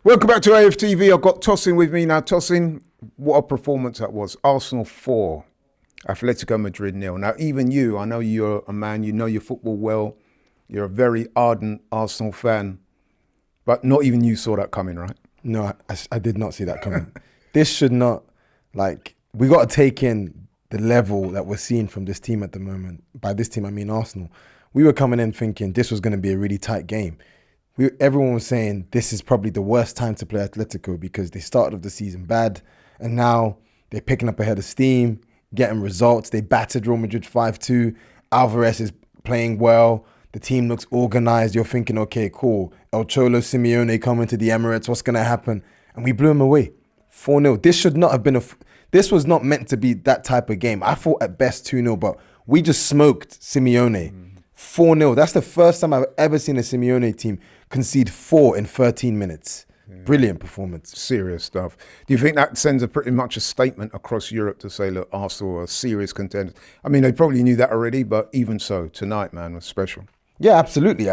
Welcome back to AFTV. I've got Tossin with me now. Tossin, what a performance that was. Arsenal 4, Atlético Madrid 0. Now, even you, I know you're a man, you know your football well. You're a very ardent Arsenal fan. But not even you saw that coming, right? No, I did not see that coming. This should not, we got to take in the level that we're seeing from this team at the moment. By this team, I mean Arsenal. We were coming in thinking this was going to be a really tight game. Everyone was saying this is probably the worst time to play Atlético because they started off the season bad and now they're picking up a head of steam, getting results. They battered Real Madrid 5-2. Alvarez is playing well. The team looks organized. You're thinking, okay, cool. El Cholo Simeone coming to the Emirates. What's going to happen? And we blew him away. 4-0. This should not have been this was not meant to be that type of game. I thought at best 2-0, but we just smoked Simeone. 4-0. That's the first time I've ever seen a Simeone team concede 4 in 13 minutes. Yeah. Brilliant performance. Serious stuff. Do you think that sends pretty much a statement across Europe to say, look, Arsenal are serious contenders? I mean, they probably knew that already, but even so, tonight, man, was special. Yeah, absolutely.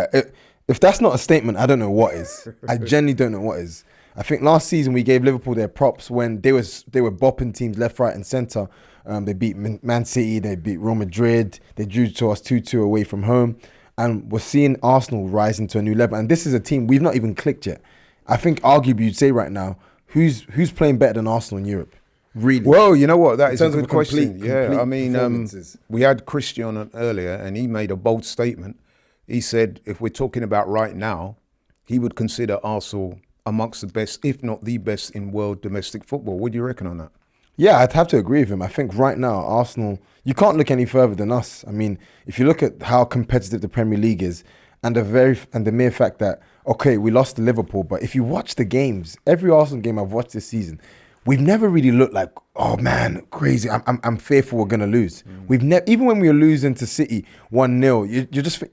If that's not a statement, I don't know what is. I genuinely don't know what is. I think last season we gave Liverpool their props when they were bopping teams left, right and centre. They beat Man City, they beat Real Madrid, they drew to us 2-2 away from home. And we're seeing Arsenal rising to a new level. And this is a team, we've not even clicked yet. I think arguably you'd say right now, who's playing better than Arsenal in Europe? Really? Well, you know what? That is a good question. Yeah, I mean, we had Christian on earlier and he made a bold statement. He said, if we're talking about right now, he would consider Arsenal amongst the best, if not the best in world domestic football. What do you reckon on that? Yeah, I'd have to agree with him. I think right now, Arsenal, you can't look any further than us. I mean, if you look at how competitive the Premier League is and the mere fact that, okay, we lost to Liverpool, but if you watch the games, every Arsenal game I've watched this season, we've never really looked like, oh man, crazy. I'm fearful we're going to lose. We've never, even when we were losing to City 1-0,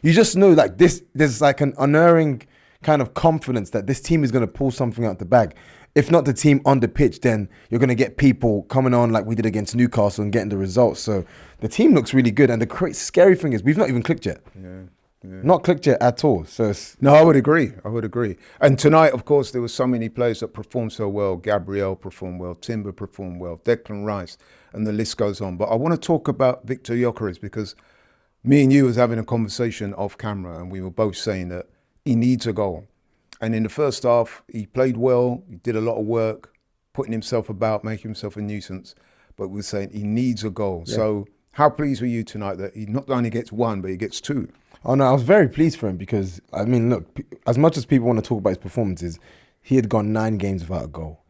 you just know like this, there's like an unerring kind of confidence that this team is going to pull something out the bag. If not the team on the pitch, then you're going to get people coming on like we did against Newcastle and getting the results. So the team looks really good. And the scary thing is we've not even clicked yet. Yeah. Not clicked yet at all. So no, I would agree. And tonight, of course, there were so many players that performed so well. Gabriel performed well. Timber performed well. Declan Rice. And the list goes on. But I want to talk about Viktor Gyökeres because me and you was having a conversation off camera and we were both saying that he needs a goal. And in the first half, he played well. He did a lot of work, putting himself about, making himself a nuisance. But we're saying he needs a goal. Yeah. So how pleased were you tonight that he not only gets 1, but he gets 2? Oh, no, I was very pleased for him because, I mean, look, as much as people want to talk about his performances, he had gone 9 games without a goal.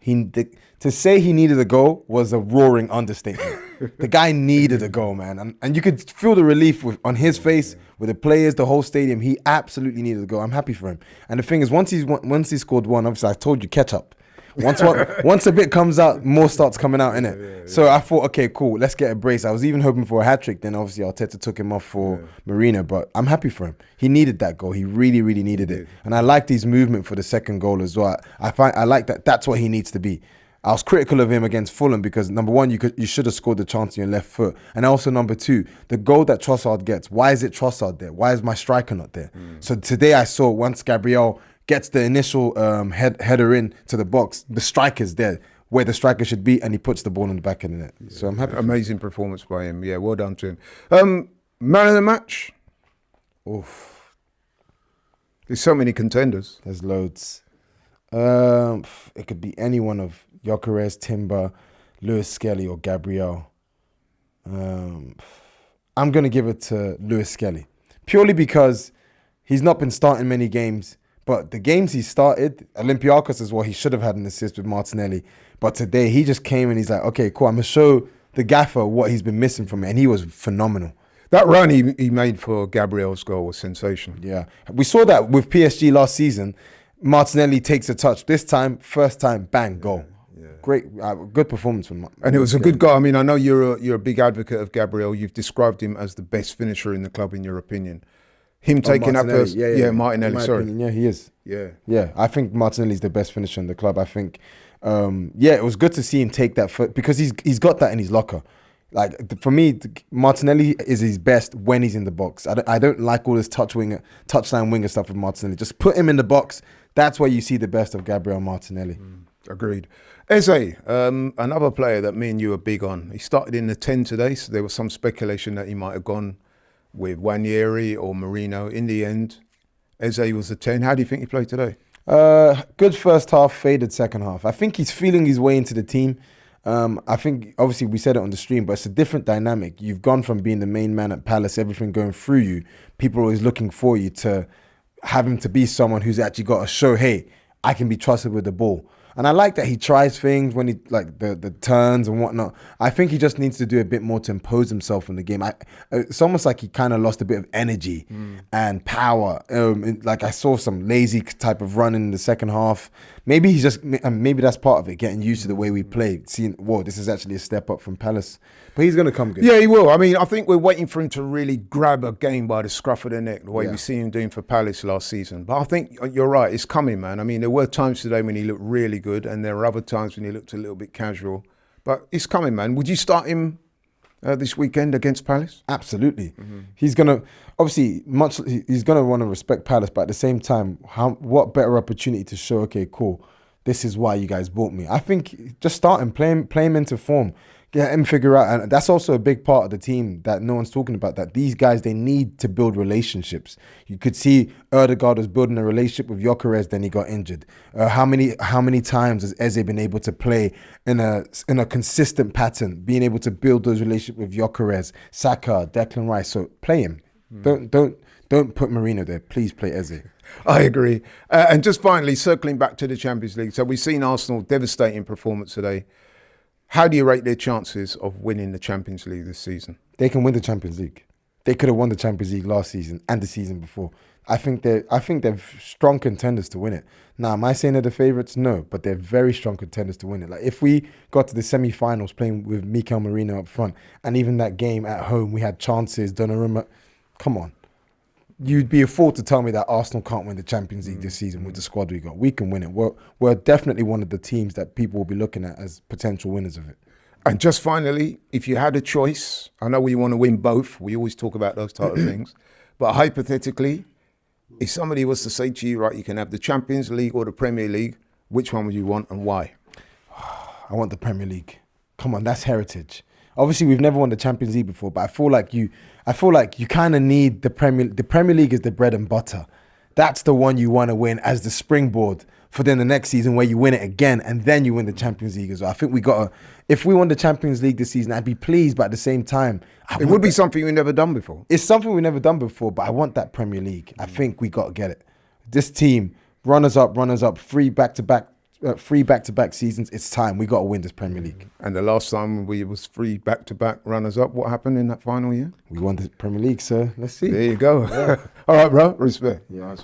To say he needed a goal was a roaring understatement. The guy needed a goal, man. And you could feel the relief on his face, with the players, the whole stadium. He absolutely needed a goal. I'm happy for him. And the thing is, once he scored 1, obviously, I told you, catch up. Once a bit comes out, more starts coming out, innit? So I thought, okay, cool, let's get a brace. I was even hoping for a hat-trick. Then obviously Arteta took him off for Marina, but I'm happy for him. He needed that goal. He really, really needed it. And I liked his movement for the second goal as well. I like that. That's what he needs to be. I was critical of him against Fulham because number 1, you should have scored the chance on your left foot. And also number 2, the goal that Trossard gets, why is it Trossard there? Why is my striker not there? So today I saw once Gabriel gets the initial header in to the box, the striker's there where the striker should be, and he puts the ball in the back of the net. So I'm happy. Amazing performance by him. Yeah, well done to him. Man of the match? Oof. There's so many contenders. There's loads. It could be any one of Gyökeres, Timber, Lewis Skelly or Gabriel. I'm going to give it to Lewis Skelly. Purely because he's not been starting many games, but the games he started, Olympiacos as well, he should have had an assist with Martinelli. But today he just came and he's like, okay, cool, I'm going to show the gaffer what he's been missing from me. And he was phenomenal. That run he made for Gabriel's goal was sensational. Yeah. We saw that with PSG last season. Martinelli takes a touch. This time, first time, bang, goal. Great, good performance from Martinelli. And it was a good goal. I mean, I know you're a big advocate of Gabriel. You've described him as the best finisher in the club, in your opinion. Him taking that first, Martinelli. Sorry, opinion, yeah, he is. Yeah. I think Martinelli's the best finisher in the club. I think, it was good to see him take that because he's got that in his locker. For me, Martinelli is his best when he's in the box. I don't like all this touchline winger stuff with Martinelli. Just put him in the box. That's where you see the best of Gabriel Martinelli. Agreed. Eze, another player that me and you are big on. He started in the 10 today, so there was some speculation that he might have gone with Wanyeri or Marino. In the end, Eze was the 10. How do you think he played today? Good first half, faded second half. I think he's feeling his way into the team. I think, obviously, we said it on the stream, but it's a different dynamic. You've gone from being the main man at Palace, everything going through you. People are always looking for you to have him to be someone who's actually got to show, hey, I can be trusted with the ball. And I like that he tries things when he, like the turns and whatnot. I think he just needs to do a bit more to impose himself in the game. It's almost like he kind of lost a bit of energy and power. Like I saw some lazy type of run in the second half. Maybe he's just, maybe that's part of it, getting used to the way we play, seeing, whoa, this is actually a step up from Palace. But he's going to come good. Yeah, he will. I mean, I think we're waiting for him to really grab a game by the scruff of the neck, the way we see him doing for Palace last season. But I think you're right, it's coming, man. I mean, there were times today when he looked really good, and there were other times when he looked a little bit casual. But it's coming, man. Would you start him this weekend against Palace? Absolutely. He's going to, obviously, he's going to want to respect Palace, but at the same time, what better opportunity to show, okay, cool, this is why you guys bought me. I think just start him, play him into form. Get him figure out, and that's also a big part of the team that no one's talking about, that these guys, they need to build relationships. You could see Ødegaard was building a relationship with Gyökeres, then he got injured. How many times has Eze been able to play in a consistent pattern, being able to build those relationships with Gyökeres, Saka, Declan Rice? So play him. Don't put Marino there. Please play Eze. I agree. And just finally, circling back to the Champions League. So we've seen Arsenal devastating performance today. How do you rate their chances of winning the Champions League this season? They can win the Champions League. They could have won the Champions League last season and the season before. I think they're strong contenders to win it. Now, am I saying they're the favourites? No, but they're very strong contenders to win it. Like if we got to the semi-finals playing with Mikel Merino up front, and even that game at home, we had chances, Donnarumma. Come on. You'd be a fool to tell me that Arsenal can't win the Champions League this season with the squad we got. We can win it. We're definitely one of the teams that people will be looking at as potential winners of it. And just finally, if you had a choice, I know we want to win both. We always talk about those type of things. But hypothetically, if somebody was to say to you, right, you can have the Champions League or the Premier League, which one would you want and why? I want the Premier League. Come on, that's heritage. Obviously, we've never won the Champions League before, but I feel like you kind of need the Premier. The Premier League is the bread and butter. That's the one you want to win as the springboard for then the next season where you win it again and then you win the Champions League as well. I think if we won the Champions League this season, I'd be pleased, but at the same time, it would be something we've never done before. It's something we've never done before, but I want that Premier League. I think we got to get it. This team, runners up, three back-to-back seasons. It's time. We got to win this Premier League. And the last time we was 3 back-to-back runners-up, what happened in that final year? We won the Premier League, sir. Let's see. There you go. Yeah. All right, bro. Respect. Yeah.